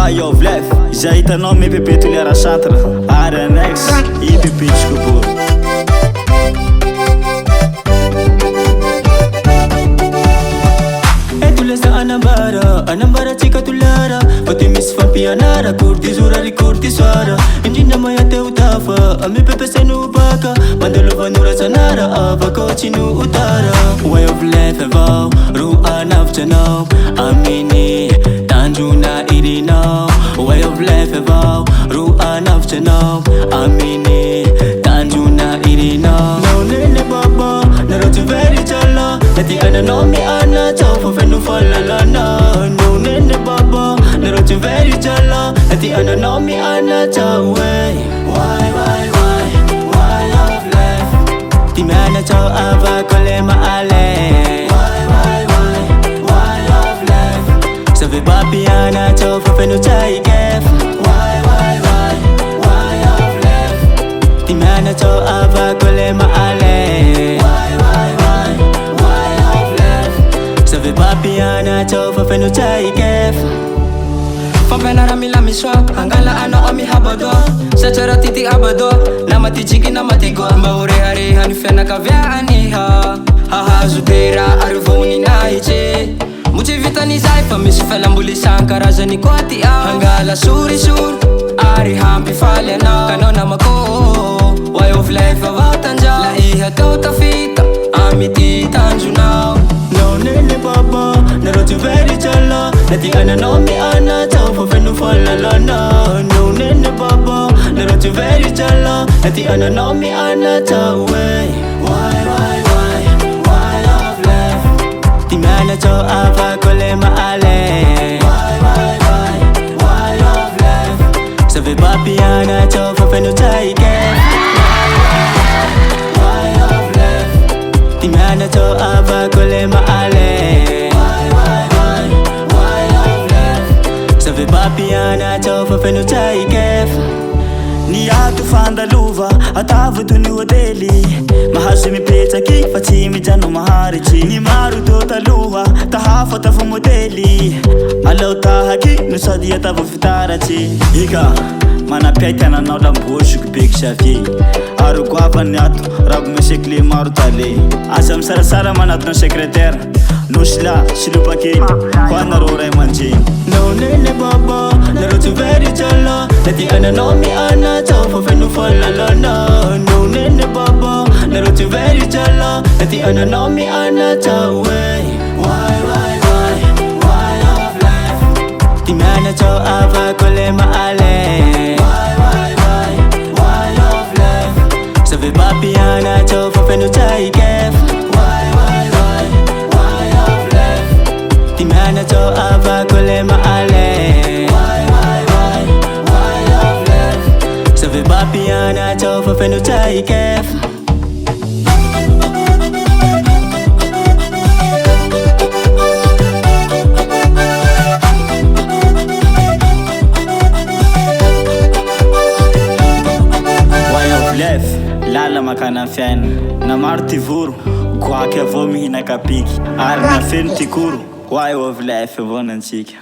Why of life? Já hitanao me bébé toliara centre ary annex I bébé tsikobo. Etulesa anambara tsika toliara fa ty misy fampianara kurty zora ry kurty soara indrindra mahate ho tafa ame pepeseno baka mandalovano tsanara avaka tsy no utara. Way of life avao ro anavitranao aminy tanjona irinao. Way of life avao ro anavitranao aminy tanjona irinao. Naonene baba narotso very jala nati ananao miana tsao fa feno falalana. Naonene baba narotso very jala nati ananao miana tsao. Why of life ti miana tsao avako le maale. Why of life savy papiana tsao fa feno tsaikef. Why of life ti miana tsao avako le maale. Why of life savy papiana tsao fa feno tsaikef. Fampianara mila misoa angala anao amihabado satsara tity abado namatitsiky namatigo mba ho rehareha ny fianakavianiha hahazo tera ary voninahitsy mo tsy vitan'izay fa misy fialamboly isan-karazany koa ty angala sorisoro ary hampifaly anao kanao namako. Way of life avao tanja la iha tao tafita amity tanjonao. Naonene baba narotso very jala nati ananao miana tsao fa feno falalana. Naonene baba narotso very jala nati ananao miana tsao. Why of life ti miana tsao avako le maale. Why of life savy papiana tsao fa feno tsaikef. Why of life ti miana tsao avako le maale. Why of life savy papiana tsao fa feno tsaikef. Ny ato fandalova atavo toy ny hotely mahazo mipetsaky fa tsy mijano maharitsy. Ny maro teo taloha tahafa tafo motely alao tahaky no sady atavo fitaratsy. Ika manapiaky ananao lambosiko beky savie ary goavany ato rabo mesekle maro tale asa misarasara manatona secrétaire nosila silopakely ho anareo ray aman-dreny. Naonene baba narotso very jala nati ananao miana tsao fa feno falalana. Naonene baba narotso very jala nati ananao miana tsao. Why of life ti miana tsao avako le maale. Why of life savy papiana tsao fa feno tsaikef. Why of life ti miana tsao avako le maale. Why of life savy papiana tsao fa feno tsaikef. Lala makana fiaina na maro ty voro goaky avao mihina kapiky ary na feno ty koro. Why of life avao nantsika.